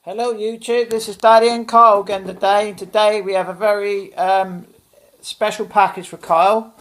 Hello YouTube, this is Daddy and Kyle again today. Today we have a very special package for Kyle.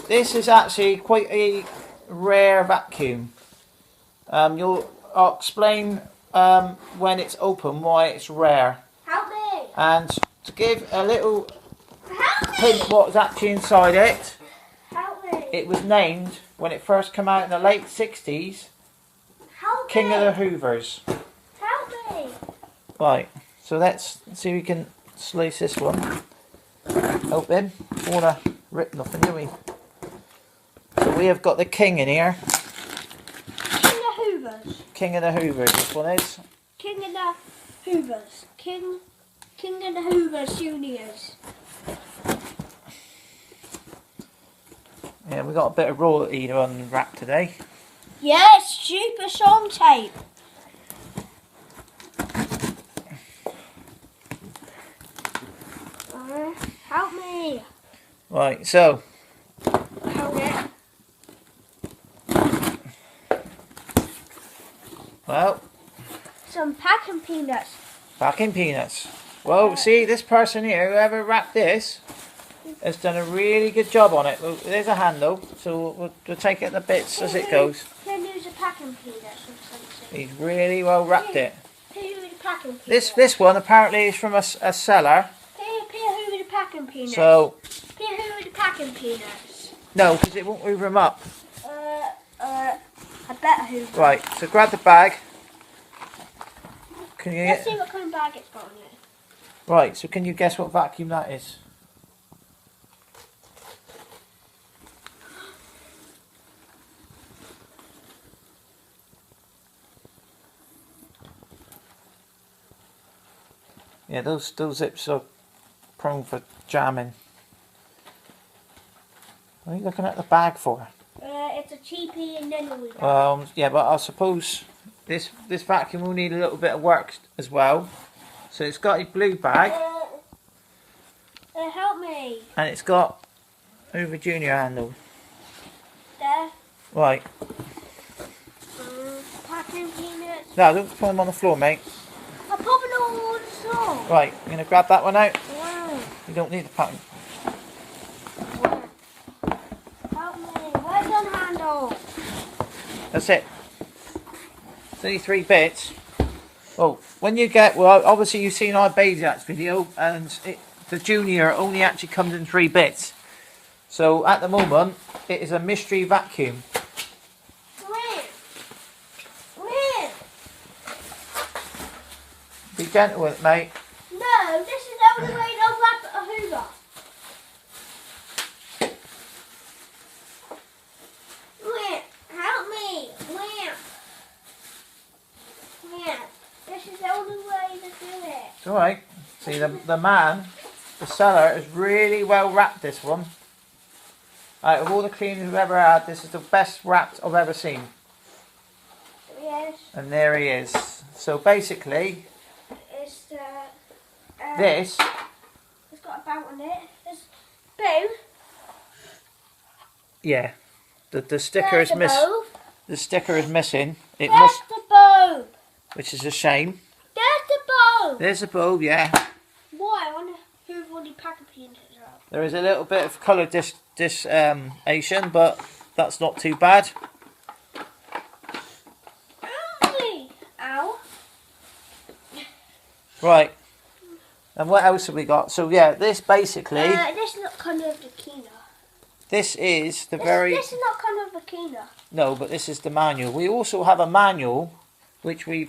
This is actually quite a rare vacuum. I'll explain when it's open why it's rare. Help me! And to give a little hint what's actually inside it. Help me! It was named when it first came out in the late 60s, Help King me! of the Hoovers. Help me! Right, so let's see if we can slice this one open. Don't want to rip nothing, do we? So we have got the king in here. King of Hoovers. King of the Hoovers, this one is. King of the Hoovers. King of the Hoovers Juniors. Yeah, we got a bit of royalty to unwrap today. Yes, super song tape. Help me. Right, so. Hold it. Well. Some packing peanuts. Packing peanuts. Well, see, this person here, whoever wrapped this, has done a really good job on it. Well, there's a handle, so we'll take it to bits as it goes. Can use a packing peanuts or something. He's really well wrapped it. Can use a packing peanuts. This one apparently is from a seller. Who with the packing peanuts? So. Who with the packing peanuts? No, because it won't hoover them up. I bet Hoover. Right, so grab the bag. Can you Let's see what kind of bag it's got on it. Right, so can you guess what vacuum that is? Yeah, those zips are prone for jamming. What are you looking at the bag for? It's a cheapie and then we Yeah, but I suppose this vacuum will need a little bit of work as well. So it's got a blue bag. Help me. And it's got Hoover Junior handle. There. Right. Packing peanuts. No, don't put them on the floor, mate. I'm popping all on the floor. Right, I'm going to grab that one out. Wow. You don't need the pattern. Help me. Where's the handle? That's it. It's only 3 bits. Well, when you get, well, obviously you've seen our Bayjack's video, and the Junior only actually comes in 3 bits. So at the moment, it is a mystery vacuum. Where? Be gentle with it, mate. No, this is the only way they'll wrap a Hoover. Where? Help me. Where? This is the only way to do it. It's alright. See, the man, the seller, has really well wrapped this one. Out of all the cleaners we've ever had, this is the best wrapped I've ever seen. Yes. And there he is. So basically, It's this. It's got a bout on it. There's bow. Yeah. The sticker is missing. The sticker is missing. It There's must, the bulb. which is a shame. There's the bulb. There's a bulb, yeah. Why? I wonder who've already packing peanuts up. There is a little bit of colour disation, but that's not too bad. Ow. Right. And what else have we got? So yeah, this basically, This is not kind of the Kina. this is the very... This is not kind of the Kina. No, but this is the manual. We also have a manual, which we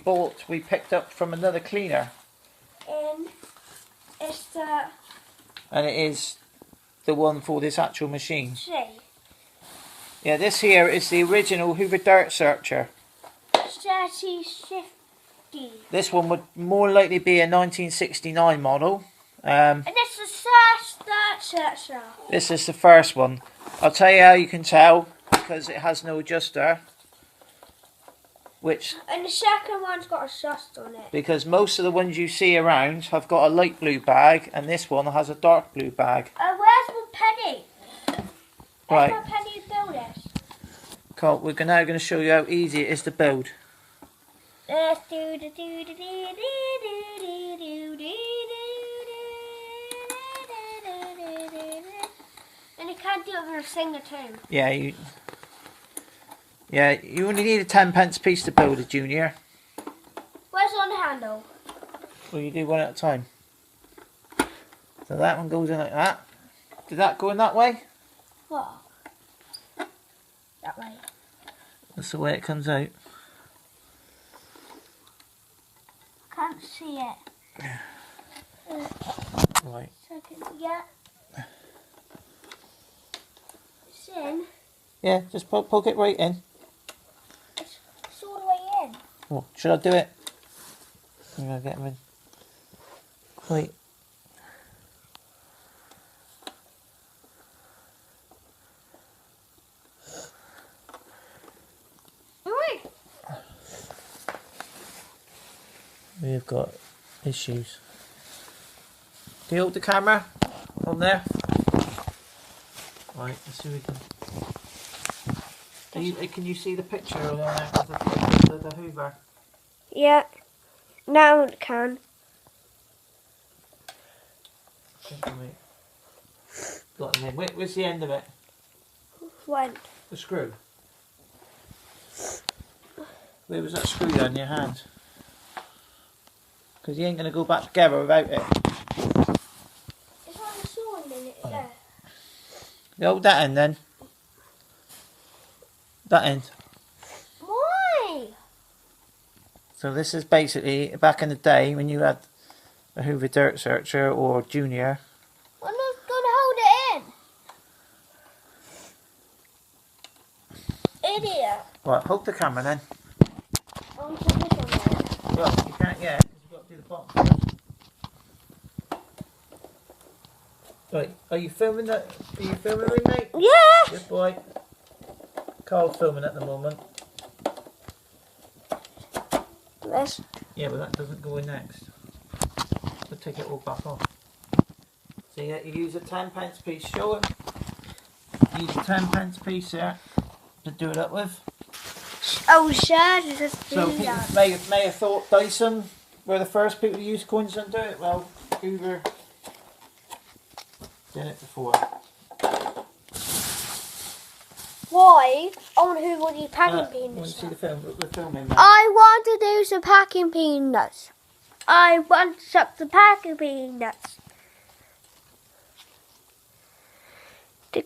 picked up from another cleaner. And it's the... And it is the one for this actual machine. See. Yeah, this here is the original Hoover Dirtsearcher. 3050. This one would more likely be a 1969 model. And this is the Dirtsearcher. This is the first one. I'll tell you how you can tell, because it has no adjuster. And the second one's got a dust on it. Because most of the ones you see around have got a light blue bag, and this one has a dark blue bag. Where's my penny? Right. Where's my penny to build this? Cool. We're now going to show you how easy it is to build. Let's do. do it for a singer too. Yeah, you only need a 10p piece to build a junior. Where's on the handle? Well, you do one at a time. So that one goes in like that. Did that go in that way? What? That way. That's the way it comes out. Can't see it. Right. Second, yeah. It's in. Yeah, just poke it right in. It's all the way in. Oh, should I do it? I'm going to get them in. Wait. We've got issues. Can you hold the camera on there? Right, let's see if we can. Can you see the picture on there of the Hoover? Yeah. Now it can. Got it in. Where's the end of it? When? The screw. Where was that screw on your hand? Because you ain't going to go back together without it. It's on the sword in it there. You hold that end then. That end. Why? So this is basically back in the day when you had a Hoover Dirtsearcher or Junior. I'm not going to hold it in. Idiot. Right, hold the camera then. I'll put this on there. Well, you can't yet because you've got to do the bottom first. Right, are you filming that? Are you filming me, mate? Yeah. Good boy. Carl's filming at the moment. This. Yeah, but that doesn't go in next. We'll take it all back off. So yeah, you use a 10p piece. Show him. Use a 10p piece there to do it up with. Oh, sure. Just do So that. people may have thought Dyson were the first people to use coins and do it. Well, Hoover did it before. Why? I want to do the packing Want to peanuts. see the film? We're filming now. I want to do some packing peanuts. I want some packing peanuts. The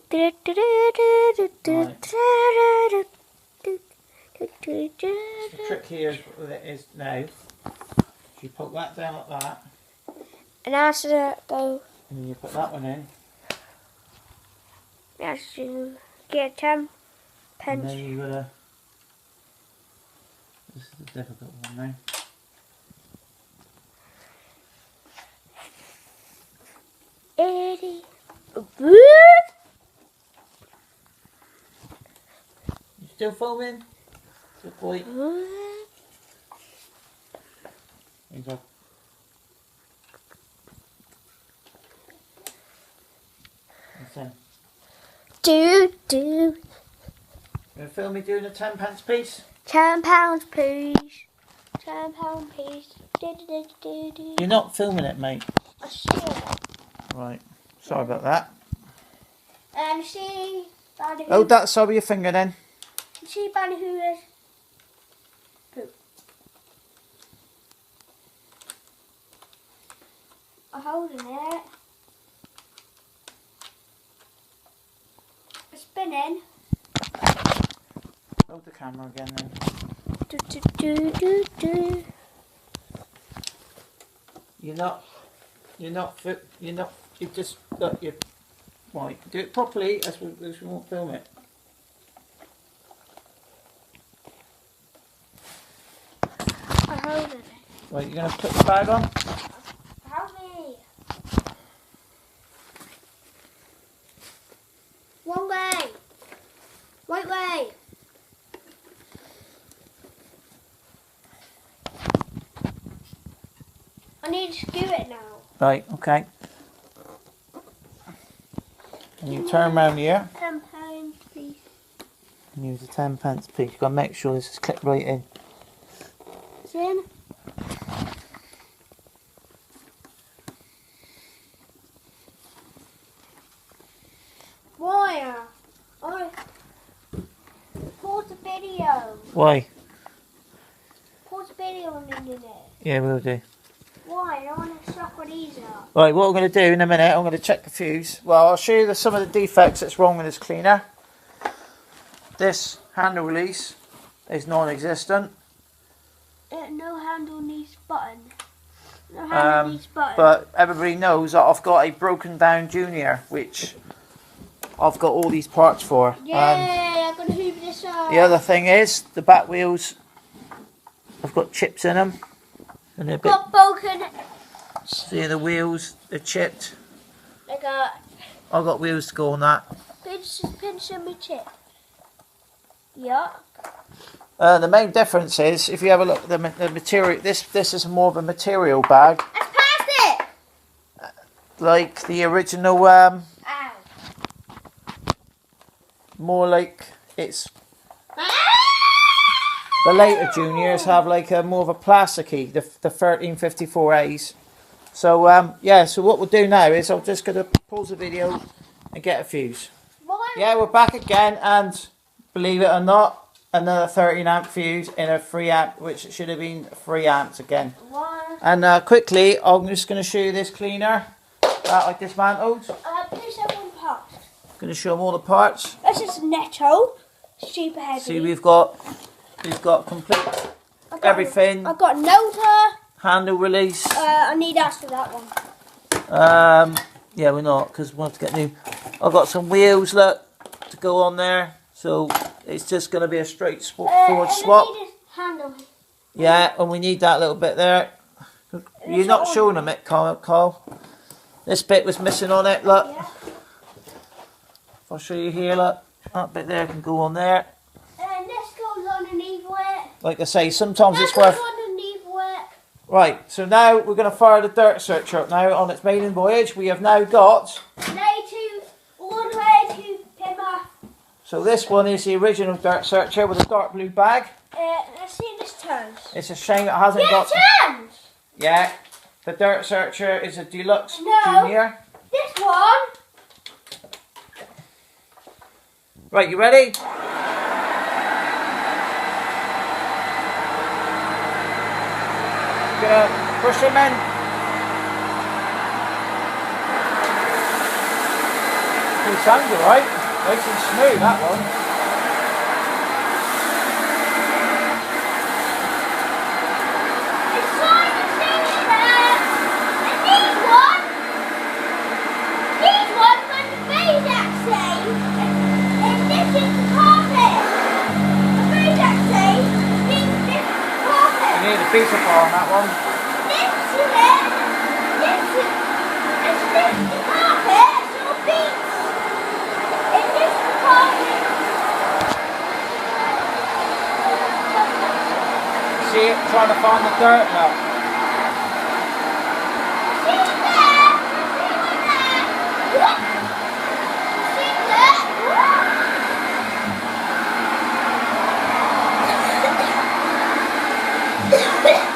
trick here is what it is now. You put that down like that, And after that, go. and then you put that one in, As you get 10 and pence. then you gotta. This is the difficult one now. Eddie. You still filming? Good boy. There you go. That's in. Do. You gonna film me doing a 10p piece? £10, please. £10, please. You're not filming it, mate. I see it. Right. Sorry about that. And see, Bandy Hold that side with your finger then. See, Bandy Hoover's poop. I'm holding it. It's spinning. Hold the camera again then. You're not, you just, look, you, right, do it properly as we won't film it. I'm holding it. Right, you're going to put the bag on? Help me. One way. Right way. I need to skew it now. Right, okay. And you turn around here £10, please. and use a 10p piece. You've got to make sure this is clipped right in. It's in. Wire. Why? Pause the video and then do it. Yeah, we'll do. Why? I don't want to suck what these are. Right, what I'm going to do in a minute, I'm going to check the fuse. Well, I'll show you some of the defects that's wrong with this cleaner. This handle release is non-existent. No handle needs button. No handle needs button. But everybody knows that I've got a broken down Junior, which I've got all these parts for. Yay, I'm going to hoover this up. The other thing is, the back wheels, I've got chips in them. And they're a bit, Got broken. see the wheels, they're chipped. Like a I've got wheels to go on that. pinch and me chip. Yeah. The main difference is, if you have a look at the material, this is more of a material bag, That's plastic! like the original, Ow. more like it's, the later Juniors have like a more of a plasticky, the 1354As. So yeah, so what we'll do now is I'm just going to pause the video and get a fuse. Why? Yeah, we're back again, and believe it or not, another 13 amp fuse in a 3 amp, which should have been 3 amps again. Why? And quickly, I'm just going to show you this cleaner that I dismantled. Please have one part. Going to show them all the parts. This is netto. Super heavy. See, we've got complete everything. I've got noter. Handle release. I need us for that one. Yeah, we're not, because we want to get new. I've got some wheels, look, to go on there. So it's just going to be a straight forward swap. I need a handle. Yeah, and we need that little bit there. You're not showing them it, Carl. This bit was missing on it, look. Yeah. I'll show you here, look. That bit there can go on there. And this goes underneath it. Like I say, sometimes That it's worth... goes underneath it. Right, so now we're going to fire the Dirtseacher up now on its maiden voyage. We have now got... All the way to Plymouth. So this one is the original Dirtseacher with a dark blue bag. Let's see if this turns. It's a shame it hasn't Yeah, got... it turns! Yeah, the Dirtseacher is a deluxe No. Junior. This one. Right, you ready? Gonna push him in. It sounds alright. Nice and smooth, that one. It's trying to stay there. And these ones. These ones are the bees actually. And this is the carpet. The bees actually. This is the carpet. You need a beta bar on that one. This is it. This is the carpet. So bees. And this is the carpet. See it? Trying to find the dirt now. See it there. See it there. What? See it there.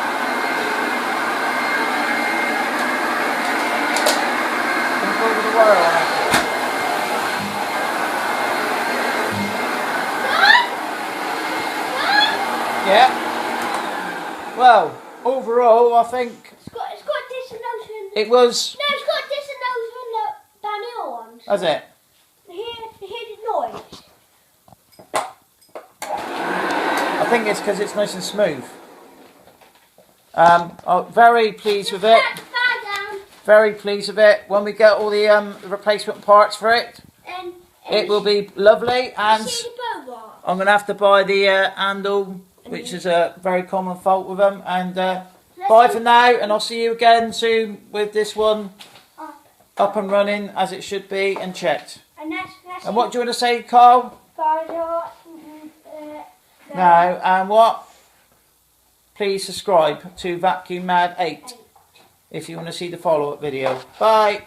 Don't go over the wire on it. Yeah. Well, overall, I think It's got dissonance. it was. No, it's got dissonance on the new ones. That's it. Hear the noise. I think it's because it's nice and smooth. I'm very pleased with it. Back the bag down. Very pleased with it. When we get all the replacement parts for it, And it will be lovely. And see the bow I'm going to have to buy the handle, which is a very common fault with them. And bye for now, and I'll see you again soon with this one up and running as it should be and checked. that's And what do you want to say, Carl? Now, and what? Please subscribe to Vacuum Mad 8 if you want to see the follow-up video. Bye.